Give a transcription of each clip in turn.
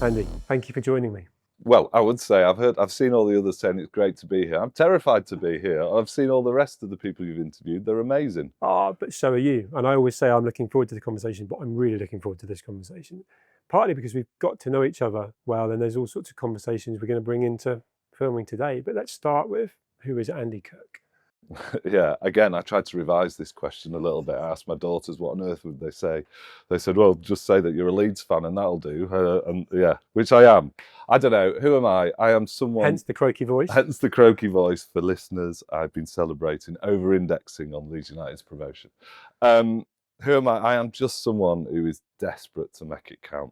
Andy, thank you for joining me. Well, I would say I've seen all the others saying it's great to be here. I'm terrified to be here. I've seen all the rest of the people you've interviewed. They're amazing. But so are you. And I always say I'm looking forward to the conversation, but I'm really looking forward to this conversation. Partly because we've got to know each other well, and there's all sorts of conversations we're going to bring into filming today. But let's start with, who is Andy Kirk? Yeah, again, I tried to revise this question a little bit. I asked my daughters what on earth would they say. They said, well, just say that you're a Leeds fan and that'll do. And yeah, which I am. I don't know. Who am I? I am someone... Hence the croaky voice. Hence the croaky voice for listeners. I've been celebrating, over-indexing on Leeds United's promotion. Who am I? I am just someone who is desperate to make it count,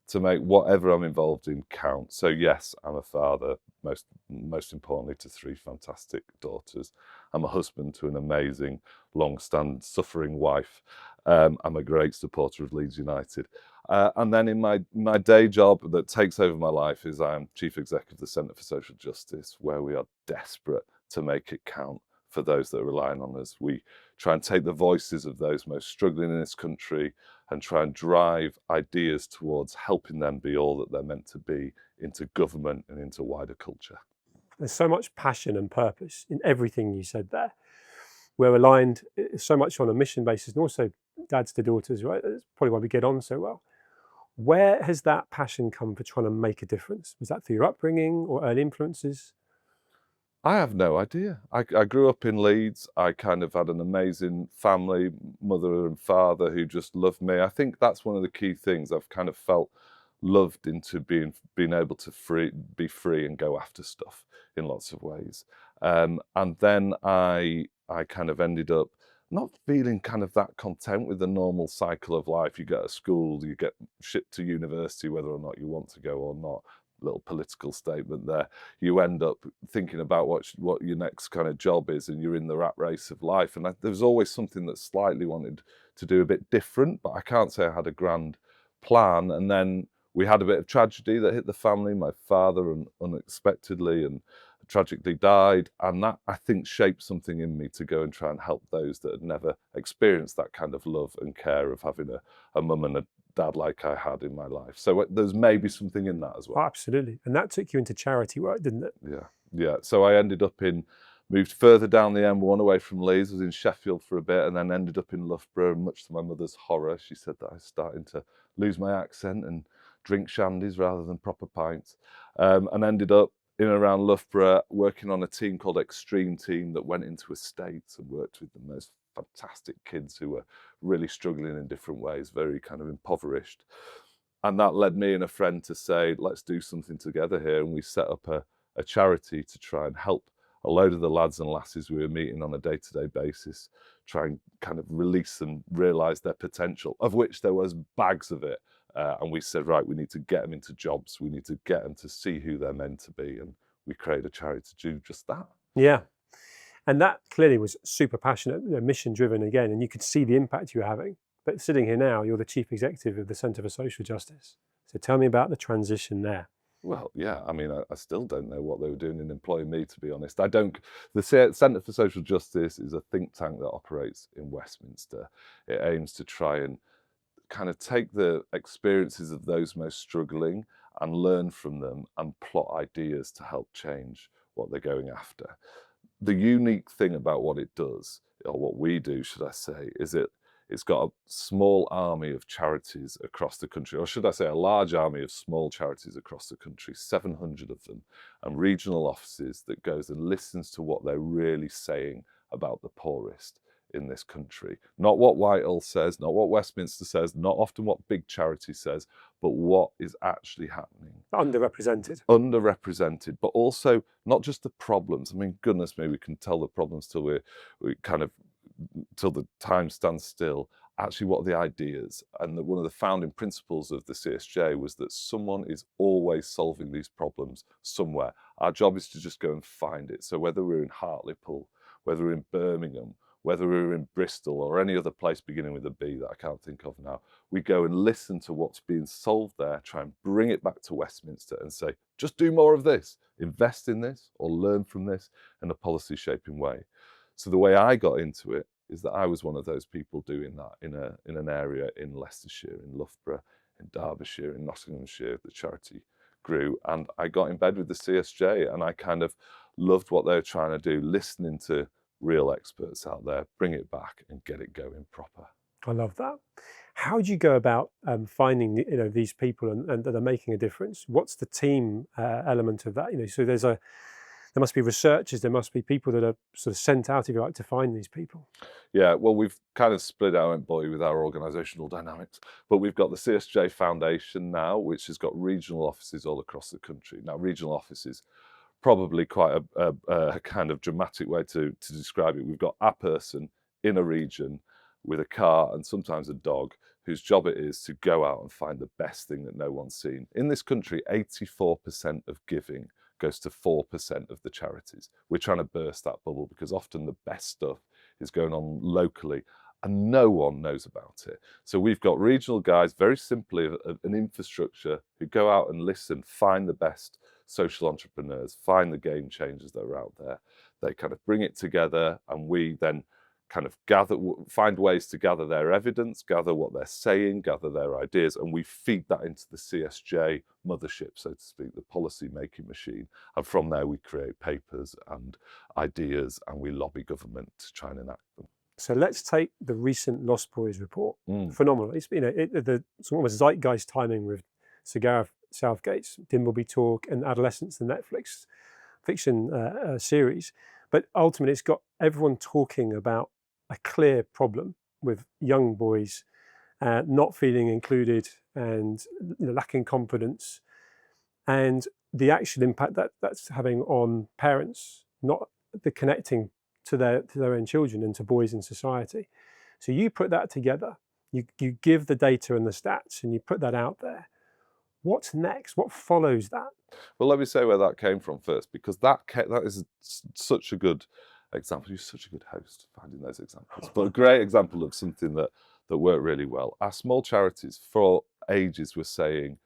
to make whatever I'm involved in count. So yes, I'm a father, most importantly to 3 fantastic daughters. I'm a husband to an amazing, long-standing, suffering wife. I'm a great supporter of Leeds United. And then in my day job that takes over my life is I'm Chief Executive of the Centre for Social Justice, where we are desperate to make it count for those that are relying on us. We try and take the voices of those most struggling in this country and try and drive ideas towards helping them be all that they're meant to be into government and into wider culture. There's so much passion and purpose in everything you said there. We're aligned so much on a mission basis, and also dads to daughters, right? That's probably why we get on so well. Where has that passion come for trying to make a difference? Was that through your upbringing or early influences? I have no idea. I grew up in Leeds. I kind of had an amazing family, mother and father who just loved me. I think that's one of the key things. I've kind of felt loved into being able to be free and go after stuff in lots of ways. And then I kind of ended up not feeling kind of that content with the normal cycle of life. You get to school, you get shipped to university, whether or not you want to go or not. Little political statement there. You end up thinking about what your next kind of job is, and you're in the rat race of life. And there was always something that slightly wanted to do a bit different, but I can't say I had a grand plan. And then we had a bit of tragedy that hit the family. My father unexpectedly and tragically died, and that, I think, shaped something in me to go and try and help those that had never experienced that kind of love and care of having a mum and a dad like I had in my life. So there's maybe something in that as well. Oh, absolutely. And that took you into charity work, didn't it? Yeah. So I ended up moved further down the M1 away from Leeds, was in Sheffield for a bit, and then ended up in Loughborough, much to my mother's horror. She said that I was starting to lose my accent and drink shandies rather than proper pints, and ended up in and around Loughborough working on a team called Extreme Team that went into estates and worked with the most fantastic kids who were really struggling in different ways, very kind of impoverished. And that led me and a friend to say, let's do something together here. And we set up a charity to try and help a load of the lads and lasses we were meeting on a day-to-day basis, try and kind of release them, realise their potential, of which there was bags of it. And we said, right, we need to get them into jobs. We need to get them to see who they're meant to be. And we created a charity to do just that. Yeah. And that clearly was super passionate, mission driven again, and you could see the impact you were having. But sitting here now, you're the Chief Executive of the Centre for Social Justice. So tell me about the transition there. Well, yeah, I mean, I still don't know what they were doing in employing me, to be honest. The Centre for Social Justice is a think tank that operates in Westminster. It aims to try and kind of take the experiences of those most struggling and learn from them and plot ideas to help change what they're going after. The unique thing about what it does, or what we do, should I say, is it's got a small army of charities across the country, or should I say a large army of small charities across the country, 700 of them, and regional offices that goes and listens to what they're really saying about the poorest in this country. Not what Whitehall says, not what Westminster says, not often what big charity says, but what is actually happening. Underrepresented. Underrepresented, but also not just the problems. I mean, goodness me, we can tell the problems till the time stands still. Actually, what are the ideas? And one of the founding principles of the CSJ was that someone is always solving these problems somewhere. Our job is to just go and find it. So whether we're in Hartlepool, whether we're in Birmingham, whether we're in Bristol or any other place beginning with a B that I can't think of now, we go and listen to what's being solved there, try and bring it back to Westminster and say, just do more of this, invest in this or learn from this in a policy shaping way. So the way I got into it is that I was one of those people doing that in an area in Leicestershire, in Loughborough, in Derbyshire, in Nottinghamshire, the charity grew. And I got in bed with the CSJ, and I kind of loved what they were trying to do, listening to real experts out there, bring it back and get it going proper. I love that. How do you go about finding these people and that are making a difference? What's the team element of that? So there must be researchers, there must be people that are sort of sent out, if you like, to find these people. Yeah, well, we've kind of split our employee with our organisational dynamics, but we've got the CSJ Foundation now, which has got regional offices all across the country. Now, regional offices, probably quite a kind of dramatic way to describe it. We've got a person in a region with a car and sometimes a dog, whose job it is to go out and find the best thing that no one's seen. In this country, 84% of giving goes to 4% of the charities. We're trying to burst that bubble because often the best stuff is going on locally and no one knows about it. So we've got regional guys, very simply an infrastructure, who go out and listen, find the best social entrepreneurs, find the game changers that are out there. They kind of bring it together, and we then kind of find ways to gather their evidence, gather what they're saying, gather their ideas, and we feed that into the CSJ mothership, so to speak, the policy making machine. And from there we create papers and ideas, and we lobby government to try and enact them. So let's take the recent Lost Boys report. Phenomenal. It's the almost zeitgeist timing with Sir Gareth Southgate's Dimbleby Talk and Adolescence, the Netflix fiction series. But ultimately, it's got everyone talking about a clear problem with young boys not feeling included and lacking confidence, and the actual impact that's having on parents, not the connecting to their own children and to boys in society. So you put that together, you give the data and the stats, and you put that out there. What's next? What follows that? Well, let me say where that came from first, because that is such a good example. You're such a good host finding those examples, but a great example of something that worked really well. Our small charities for ages were saying,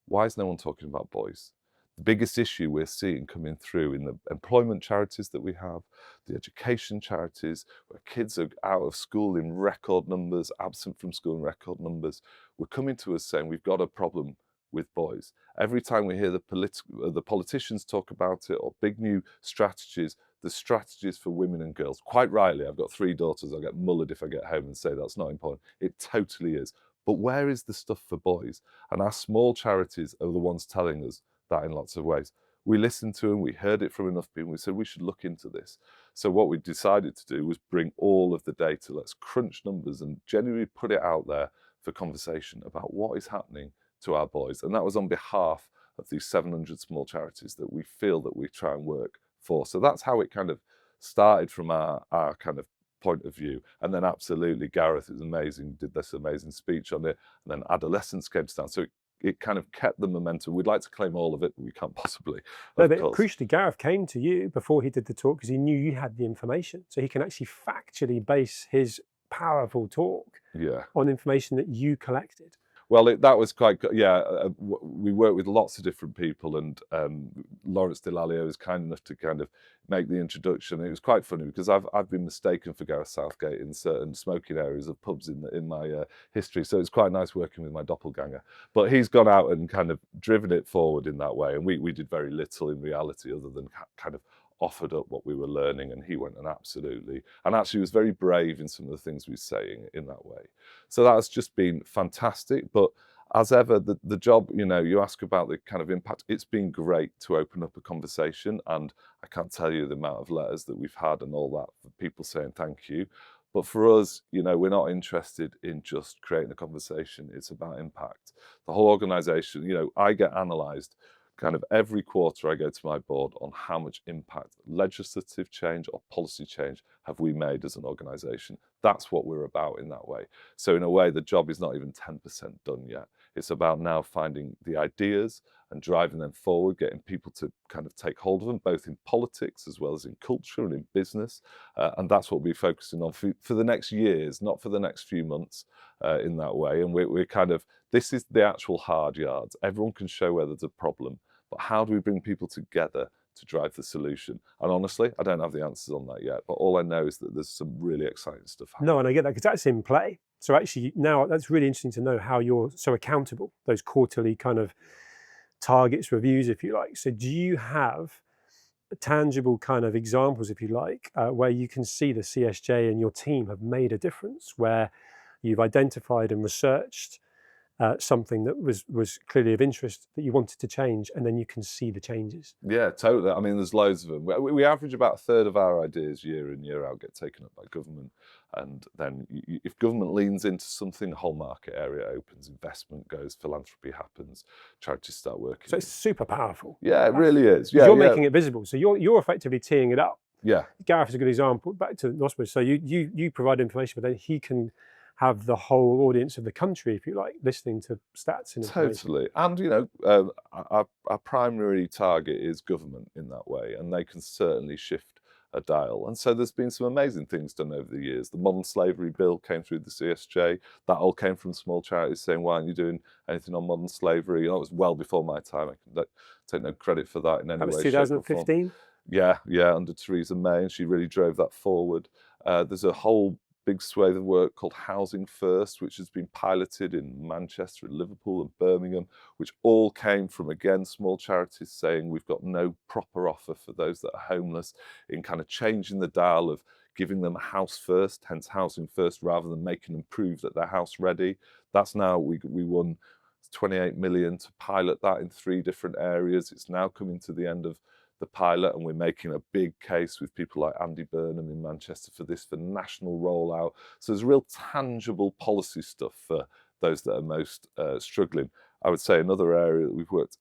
why is no one talking about boys? The biggest issue we're seeing coming through in the employment charities that we have, the education charities, where kids are out of school in record numbers, absent from school in record numbers, were coming to us saying we've got a problem with boys. Every time we hear the politicians talk about it, or big new strategies, the strategies for women and girls. Quite rightly, I've got 3 daughters, I'll get mullered if I get home and say that's not important. It totally is. But where is the stuff for boys? And our small charities are the ones telling us that in lots of ways. We listened to them, we heard it from enough people, we said we should look into this. So what we decided to do was bring all of the data, let's crunch numbers and genuinely put it out there for conversation about what is happening to our boys. And that was on behalf of these 700 small charities that we feel that we try and work for. So that's how it kind of started from our kind of point of view. And then absolutely Gareth is amazing, did this amazing speech on it. And then Adolescence came to town. So it kind of kept the momentum. We'd like to claim all of it, but we can't possibly. No, but crucially, Gareth came to you before he did the talk because he knew you had the information. So he can actually factually base his powerful talk on information that you collected. Well, that was quite good. Yeah, we worked with lots of different people, and Lawrence Delalio was kind enough to kind of make the introduction. It was quite funny because I've been mistaken for Gareth Southgate in certain smoking areas of pubs in my history, so it's quite nice working with my doppelganger. But he's gone out and kind of driven it forward in that way, and we did very little in reality other than kind of offered up what we were learning, and he went and actually was very brave in some of the things we were saying in that way. So that has just been fantastic. But as ever, the job, you ask about the kind of impact, it's been great to open up a conversation, and I can't tell you the amount of letters that we've had and all that, for people saying thank you. But for us, we're not interested in just creating a conversation, it's about impact. The whole organisation, I get analysed kind of every quarter. I go to my board on how much impact, legislative change or policy change, have we made as an organisation. That's what we're about in that way. So in a way, the job is not even 10% done yet. It's about now finding the ideas and driving them forward, getting people to kind of take hold of them, both in politics as well as in culture and in business. And that's what we're focusing on for the next years, not for the next few months in that way. And we're kind of, this is the actual hard yards. Everyone can show where there's a problem, but how do we bring people together to drive the solution? And honestly, I don't have the answers on that yet, but all I know is that there's some really exciting stuff happening. No, and I get that because that's in play. So actually now that's really interesting to know how you're so accountable, those quarterly kind of targets, reviews, if you like. So do you have tangible kind of examples, if you like, where you can see the CSJ and your team have made a difference, where you've identified and researched something that was clearly of interest that you wanted to change, and then you can see the changes? Yeah, totally. I mean, there's loads of them. We average about a third of our ideas year in, year out get taken up by government. And then if government leans into something, the whole market area opens, investment goes, philanthropy happens, charities start working. So it's super powerful. Yeah, it really is. Yeah, you're making it visible. So you're effectively teeing it up. Yeah. Gareth is a good example. Back to Nosmus. So you provide information, but then he can have the whole audience of the country, if you like, listening to stats and information. Totally. And, our primary target is government in that way, and they can certainly shift a dial. And so there's been some amazing things done over the years. The modern slavery bill came through the CSJ. That all came from small charities saying, why aren't you doing anything on modern slavery? It was well before my time. I can take no credit for that in any way. That was 2015? Yeah, under Theresa May, and she really drove that forward. There's a whole big swathe of work called Housing First, which has been piloted in Manchester, and Liverpool and Birmingham, which all came from, again, small charities saying we've got no proper offer for those that are homeless, in kind of changing the dial of giving them a house first, hence Housing First, rather than making them prove that they're house ready. That's now, we won 28 million to pilot that in 3 different areas. It's now coming to the end of the pilot, and we're making a big case with people like Andy Burnham in Manchester for national rollout. So there's real tangible policy stuff for those that are most struggling. I would say another area that we've worked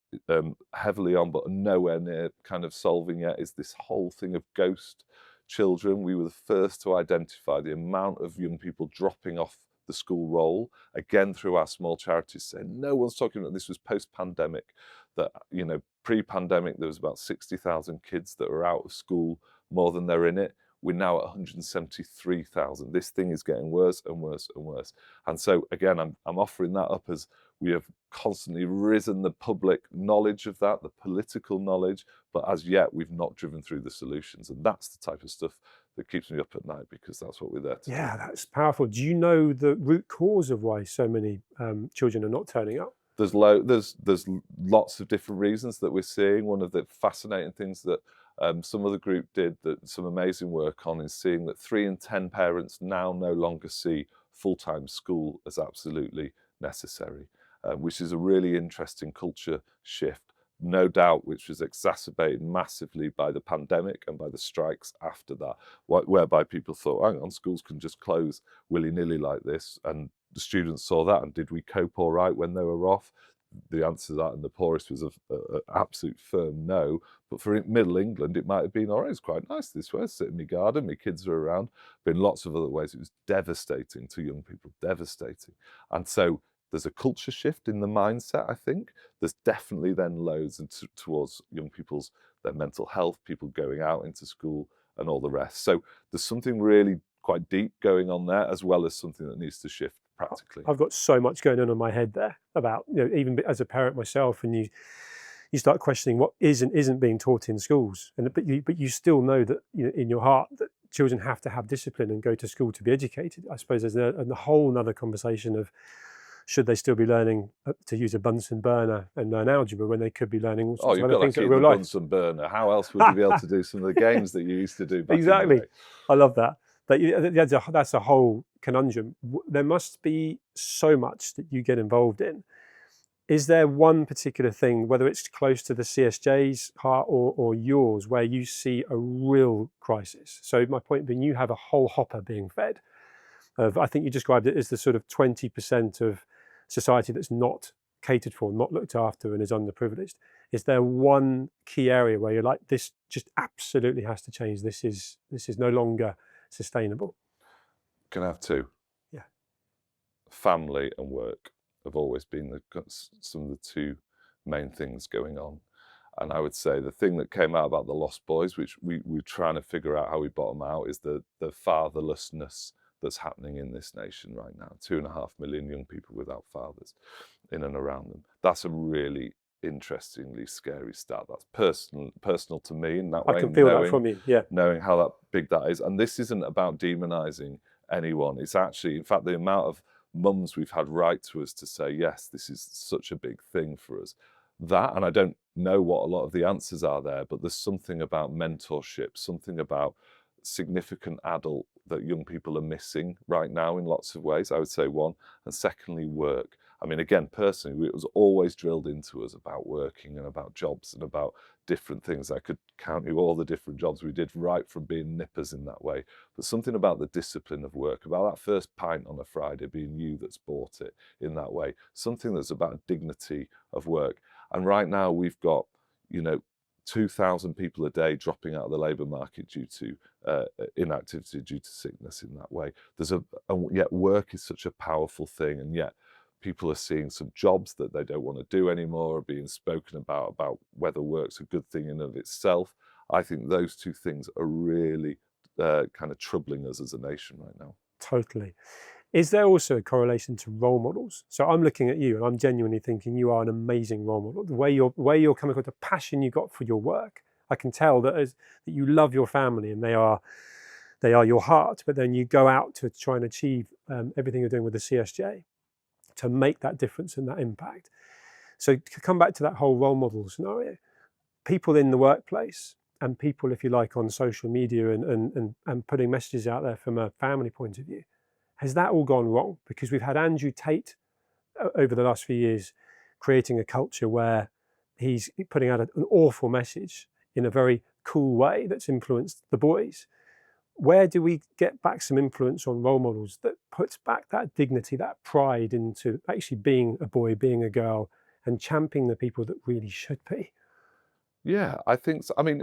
heavily on, but nowhere near kind of solving yet, is this whole thing of ghost children. We were the first to identify the amount of young people dropping off the school roll, again through our small charities, saying no one's talking about this. Was post-pandemic, that pre-pandemic there was about 60,000 kids that were out of school more than they're in it. We're now at 173,000. This thing is getting worse and worse and worse. And so again, I'm offering that up as we have constantly risen the public knowledge of that, the political knowledge, but as yet we've not driven through the solutions. And that's the type of stuff that keeps me up at night, because that's what we're there to do. Yeah, that's powerful. Do you know the root cause of why so many children are not turning up? There's lots of different reasons that we're seeing. One of the fascinating things that some other group did, that some amazing work on, is seeing that 3 in 10 parents now no longer see full-time school as absolutely necessary, which is a really interesting culture shift, no doubt, which was exacerbated massively by the pandemic and by the strikes after that, whereby people thought, hang on, schools can just close willy-nilly like this. And the students saw that, and did we cope all right when they were off? The answer to that, and the poorest, was an absolute firm no. But for Middle England, it might have been, all right, it's quite nice this way, I sit in my garden, my kids are around. But in lots of other ways, it was devastating to young people, devastating. And so there's a culture shift in the mindset, I think. There's definitely then loads towards young people's, their mental health, people going out into school and all the rest. So there's something really quite deep going on there, as well as something that needs to shift practically. I've got so much going on in my head there about, even as a parent myself, and you start questioning what is and isn't being taught in schools, but you still know that in your heart that children have to have discipline and go to school to be educated. I suppose there's a whole other conversation of, should they still be learning to use a Bunsen burner and learn algebra when they could be learning all sorts of other things in real life? Bunsen burner. How else would you be able to do some of the games that you used to do back Exactly. in the day? I love that. That's a whole conundrum. There must be so much that you get involved in. Is there one particular thing, whether it's close to the CSJ's heart or yours, where you see a real crisis? So my point being, you have a whole hopper being fed of, I think you described it as the sort of 20% of society that's not catered for, not looked after, and is underprivileged. Is there one key area where you're like, this just absolutely has to change? This is no longer sustainable? Can I have 2? Yeah. Family and work have always been some of the 2 main things going on. And I would say the thing that came out about the Lost Boys, which we're trying to figure out how we bottom out, is the fatherlessness that's happening in this nation right now. 2.5 million young people without fathers in and around them. That's a really interestingly scary stat. That's personal to me in that way. I can feel that from you, yeah. Knowing how big that is. And this isn't about demonizing anyone. It's actually, in fact, the amount of mums we've had write to us to say, yes, this is such a big thing for us. That, and I don't know what a lot of the answers are there, but there's something about mentorship, something about significant adult that young people are missing right now in lots of ways, I would say one. And secondly, work. I mean, again, personally, it was always drilled into us about working and about jobs and about different things. I could count you all the different jobs we did, right from being nippers in that way. But something about the discipline of work, about that first pint on a Friday being you that's bought it in that way, something that's about dignity of work. And right now we've got, 2,000 people a day dropping out of the labour market due to inactivity, due to sickness in that way. And yet work is such a powerful thing, and yet people are seeing some jobs that they don't want to do anymore, are being spoken about whether work's a good thing in and of itself. I think those two things are really kind of troubling us as a nation right now. Totally. Is there also a correlation to role models? So I'm looking at you and I'm genuinely thinking you are an amazing role model. The way you're coming across, the passion you got for your work, I can tell that you love your family and they are your heart. But then you go out to try and achieve everything you're doing with the CSJ to make that difference and that impact. So to come back to that whole role model scenario, people in the workplace and people, if you like, on social media and putting messages out there from a family point of view. Has that all gone wrong? Because we've had Andrew Tate over the last few years creating a culture where he's putting out an awful message in a very cool way that's influenced the boys. Where do we get back some influence on role models that puts back that dignity, that pride into actually being a boy, being a girl, and championing the people that really should be? Yeah, I think so. I mean,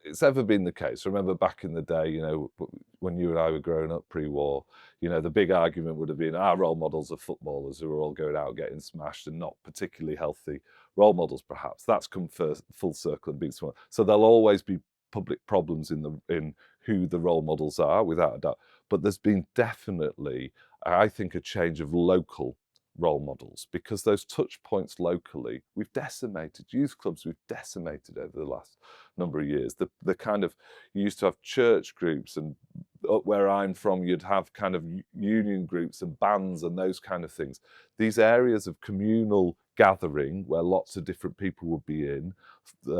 it's ever been the case. Remember back in the day, when you and I were growing up pre-war, the big argument would have been our role models are footballers who are all going out getting smashed and not particularly healthy role models, perhaps. That's come full circle and been smart. So there'll always be public problems in who the role models are, without a doubt. But there's been definitely, I think, a change of local role models, because those touch points locally, we've decimated youth clubs, we've decimated over the last number of years. The kind of, you used to have church groups, and up where I'm from, you'd have kind of union groups and bands and those kind of things. These areas of communal gathering where lots of different people would be in,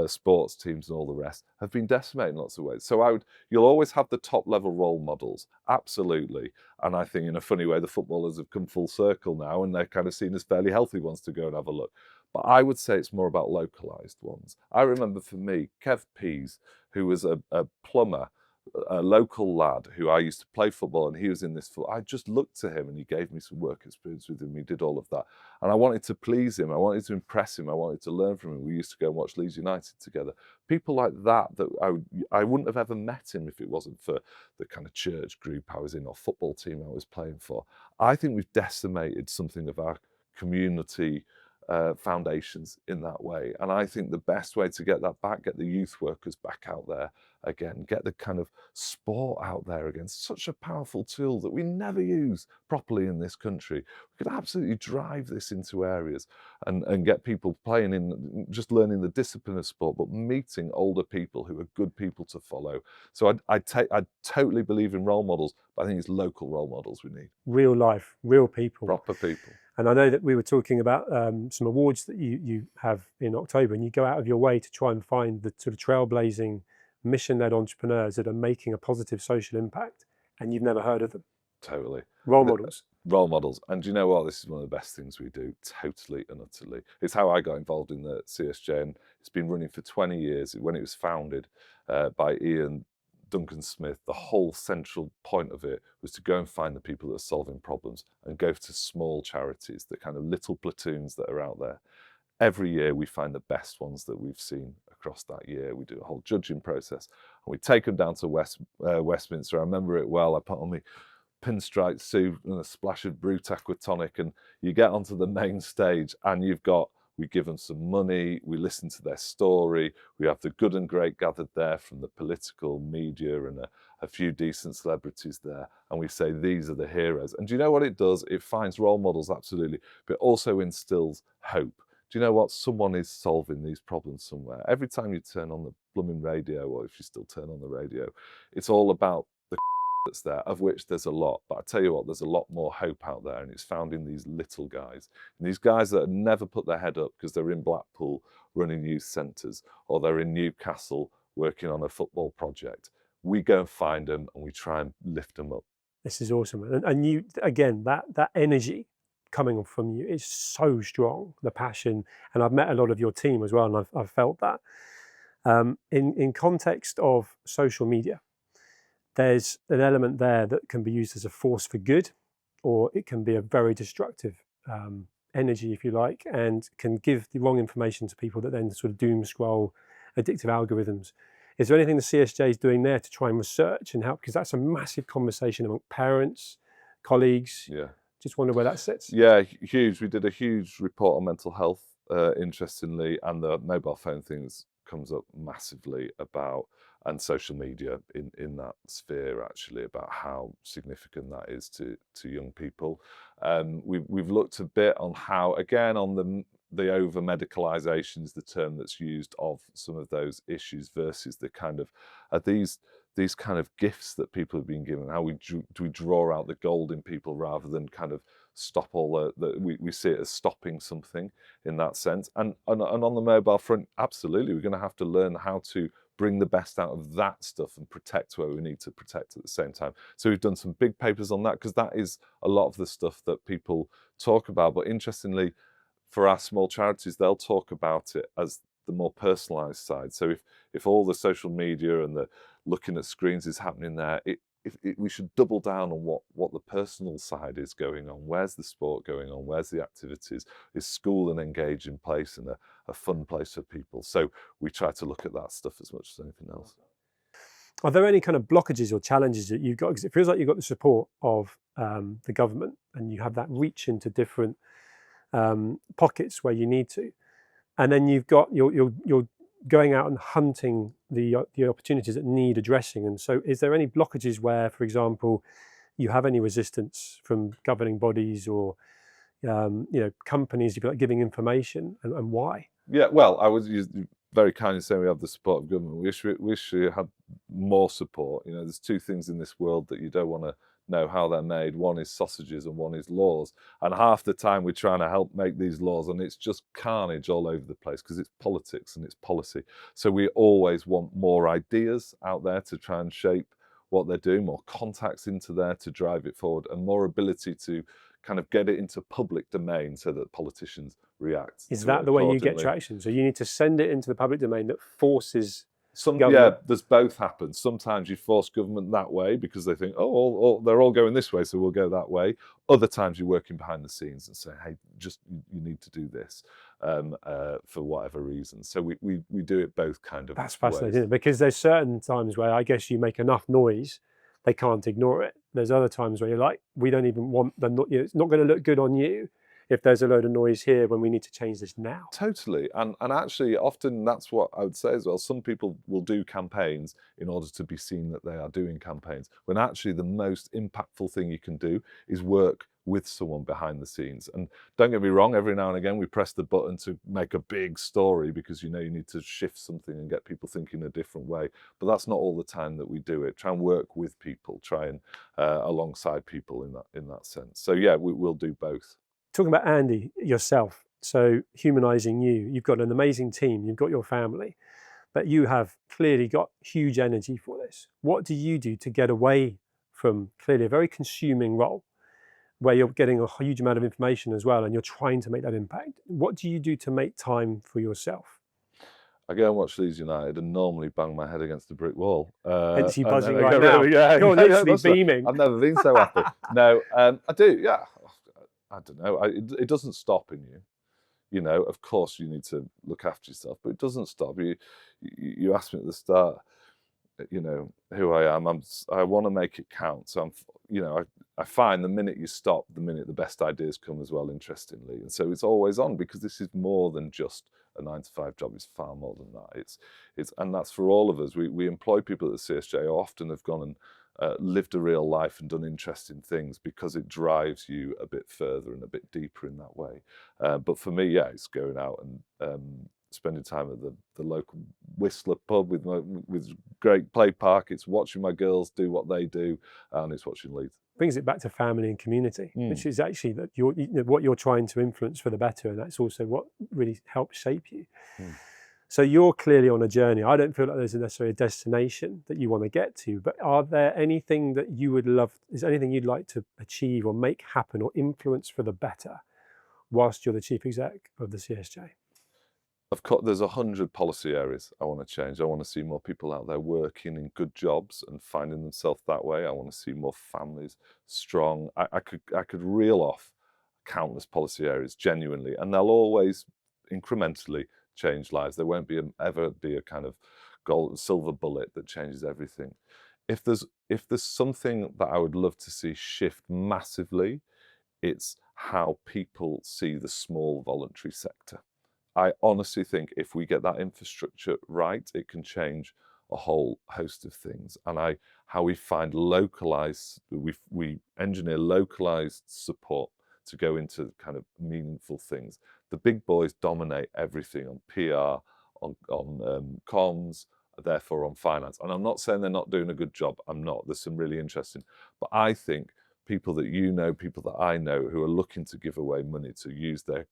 sports teams and all the rest, have been decimated in lots of ways. So you'll always have the top level role models, absolutely. And I think in a funny way, the footballers have come full circle now and they're kind of seen as fairly healthy ones to go and have a look. But I would say it's more about localised ones. I remember for me, Kev Pease, who was a plumber, a local lad who I used to play football, and he was in this I just looked to him and he gave me some work experience with him. He did all of that. And I wanted to please him. I wanted to impress him. I wanted to learn from him. We used to go and watch Leeds United together. People like that I wouldn't have ever met him if it wasn't for the kind of church group I was in or football team I was playing for. I think we've decimated something of our community foundations in that way. And I think the best way to get that back, get the youth workers back out there again, get the kind of sport out there again, such a powerful tool that we never use properly in this country. We could absolutely drive this into areas and get people playing in, just learning the discipline of sport, but meeting older people who are good people to follow. So I totally believe in role models, but I think it's local role models we need. Real life, real people. Proper people. And I know that we were talking about some awards that you have in October, and you go out of your way to try and find the sort of trailblazing, mission-led entrepreneurs that are making a positive social impact, and you've never heard of them. Totally. Role models. Role models. And do you know what? This is one of the best things we do, totally and utterly. It's how I got involved in the CSJ, and it's been running for 20 years. When it was founded by Ian Duncan Smith, the whole central point of it was to go and find the people that are solving problems and go to small charities, the kind of little platoons that are out there. Every year we find the best ones that we've seen across that year. We do a whole judging process and we take them down to Westminster. I remember it well. I put on my pinstripe suit and a splash of Brut Aquatonic, and you get onto the main stage and we give them some money, we listen to their story, we have the good and great gathered there from the political media and a few decent celebrities there, and we say these are the heroes. And do you know what it does? It finds role models, absolutely, but also instills hope. Do you know what? Someone is solving these problems somewhere. Every time you turn on the blooming radio, or if you still turn on the radio, it's all about the that's there, of which there's a lot. But I tell you what, there's a lot more hope out there, and it's found in these little guys. And these guys that have never put their head up because they're in Blackpool running youth centres, or they're in Newcastle working on a football project. We go and find them and we try and lift them up. This is awesome. And you, again, that energy coming from you is so strong, the passion. And I've met a lot of your team as well, and I've felt that. In context of social media, there's an element there that can be used as a force for good, or it can be a very destructive energy, if you like, and can give the wrong information to people that then sort of doom scroll addictive algorithms. Is there anything the CSJ is doing there to try and research and help? Because that's a massive conversation among parents, colleagues. Yeah. Just wonder where that sits. Yeah, huge. We did a huge report on mental health, interestingly, and the mobile phone things comes up massively about, and social media in that sphere, actually, about how significant that is to young people. We've looked a bit on how, again, on the over medicalisation is the term that's used of some of those issues versus the kind of these kind of gifts that people have been given. How do we draw out the gold in people rather than kind of stop all we see it as stopping something in that sense. And on the mobile front, absolutely, we're going to have to learn how to bring the best out of that stuff and protect where we need to protect at the same time. So we've done some big papers on that, because that is a lot of the stuff that people talk about. But interestingly, for our small charities, they'll talk about it as the more personalised side. So if all the social media and the looking at screens is happening there, we should double down on what the personal side is going on. Where's the sport going on? Where's the activities? Is school an engaging place and a fun place for people? So we try to look at that stuff as much as anything else. Are there any kind of blockages or challenges that you've got? Because it feels like you've got the support of the government, and you have that reach into different pockets where you need to, and then you're going out and hunting the opportunities that need addressing. And so, is there any blockages where, for example, you have any resistance from governing bodies or companies, if you like, giving information, and why? Yeah, well, I was very kindly saying we have the support of government. We wish we had more support. There's two things in this world that you don't want to know how they're made. One is sausages and one is laws. And half the time we're trying to help make these laws, and it's just carnage all over the place because it's politics and it's policy. So we always want more ideas out there to try and shape what they're doing, more contacts into there to drive it forward, and more ability to kind of get it into public domain so that politicians react. Is that the way you get traction? So you need to send it into the public domain that forces government? Yeah, there's both happen. Sometimes you force government that way because they think, oh, they're all going this way, so we'll go that way. Other times you're working behind the scenes and say, hey, you need to do this for whatever reason. So we do it both kind of. That's fascinating, isn't it? Because there's certain times where I guess you make enough noise, they can't ignore it. There's other times where you're like, we don't even want them. It's not going to look good on you if there's a load of noise here when we need to change this now. Totally. And actually, often that's what I would say as well. Some people will do campaigns in order to be seen that they are doing campaigns, when actually the most impactful thing you can do is work with someone behind the scenes. And don't get me wrong, every now and again we press the button to make a big story because you need to shift something and get people thinking a different way. But that's not all the time that we do it. Try and work with people, try and alongside people in that sense. So yeah, we'll do both. Talking about Andy, yourself, so humanizing you, you've got an amazing team, you've got your family, but you have clearly got huge energy for this. What do you do to get away from clearly a very consuming role where you're getting a huge amount of information as well and you're trying to make that impact? What do you do to make time for yourself? I go and watch Leeds United and normally bang my head against a brick wall. Hence you buzzing right now. Yeah, you're literally beaming. I've never been so happy. No, I do, yeah. I don't know. It doesn't stop in you. Of course you need to look after yourself, but it doesn't stop. You asked me at the start, who I am. I want to make it count. So I find the minute you stop, the minute the best ideas come as well, interestingly. And so it's always on, because this is more than just a 9-to-5 job. It's far more than that. And that's for all of us. We employ people at the CSJ who often have gone and lived a real life and done interesting things, because it drives you a bit further and a bit deeper in that way. But for me, yeah, it's going out and spending time at the local Whistler pub with great play park. It's watching my girls do what they do, and it's watching Leeds. Brings it back to family and community, which is actually that what you're trying to influence for the better, and that's also what really helps shape you. So you're clearly on a journey. I don't feel like there's necessarily a destination that you want to get to, but are there anything that you would love, is there anything you'd like to achieve or make happen or influence for the better whilst you're the chief exec of the CSJ? Of course, there's 100 policy areas I want to change. I want to see more people out there working in good jobs and finding themselves that way. I want to see more families strong. I could reel off countless policy areas genuinely, and they'll always incrementally change lives. There won't ever be a kind of silver bullet that changes everything. If there's something that I would love to see shift massively, it's how people see the small voluntary sector. I honestly think if we get that infrastructure right, it can change a whole host of things. And how we find localized, we engineer localized support to go into kind of meaningful things. The big boys dominate everything on PR, on comms, therefore on finance. And I'm not saying they're not doing a good job. I'm not. There's some really interesting. But I think people that you know, people that I know who are looking to give away money to use their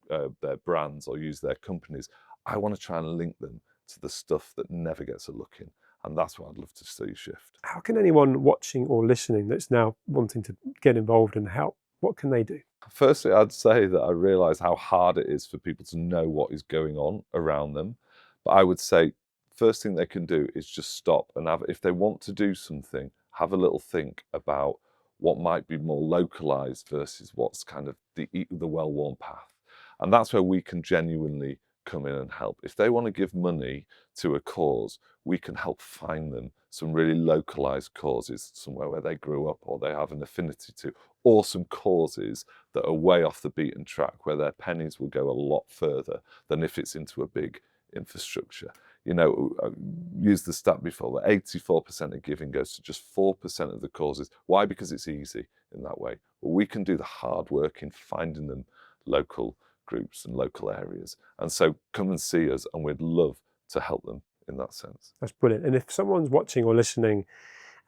brands or use their companies, I want to try and link them to the stuff that never gets a look in. And that's what I'd love to see shift. How can anyone watching or listening that's now wanting to get involved and help, what can they do? Firstly, I'd say that I realise how hard it is for people to know what is going on around them. But I would say first thing they can do is just stop and if they want to do something, have a little think about what might be more localized versus what's kind of the well-worn path. And that's where we can genuinely come in and help. If they want to give money to a cause, we can help find them some really localized causes, somewhere where they grew up or they have an affinity to, or some causes that are way off the beaten track, where their pennies will go a lot further than if it's into a big infrastructure. You know, I used the stat before that 84% of giving goes to just 4% of the causes. Why? Because it's easy in that way. Well, we can do the hard work in finding them local groups and local areas. And so come and see us, and we'd love to help them in that sense. That's brilliant. And if someone's watching or listening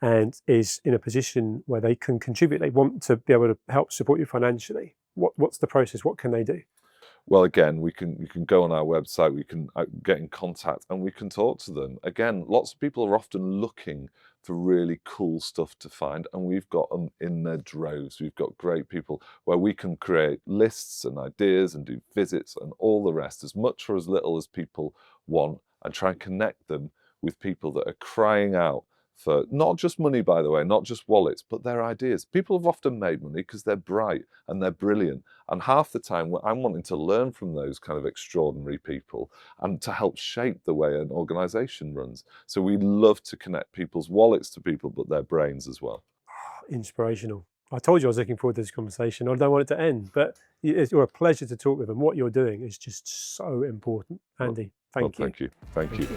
and is in a position where they can contribute, they want to be able to help support you financially, what's the process? What can they do? Well, again, you can go on our website, we can get in contact and we can talk to them. Again, lots of people are often looking for really cool stuff to find, and we've got them in their droves. We've got great people where we can create lists and ideas and do visits and all the rest, as much or as little as people want, and try and connect them with people that are crying out for not just money, by the way, not just wallets, but their ideas. People have often made money because they're bright and they're brilliant. And half the time I'm wanting to learn from those kind of extraordinary people and to help shape the way an organization runs. So we love to connect people's wallets to people, but their brains as well. Inspirational. I told you I was looking forward to this conversation. I don't want it to end, but it's a pleasure to talk with them. What you're doing is just so important. Andy, thank you. Thank you.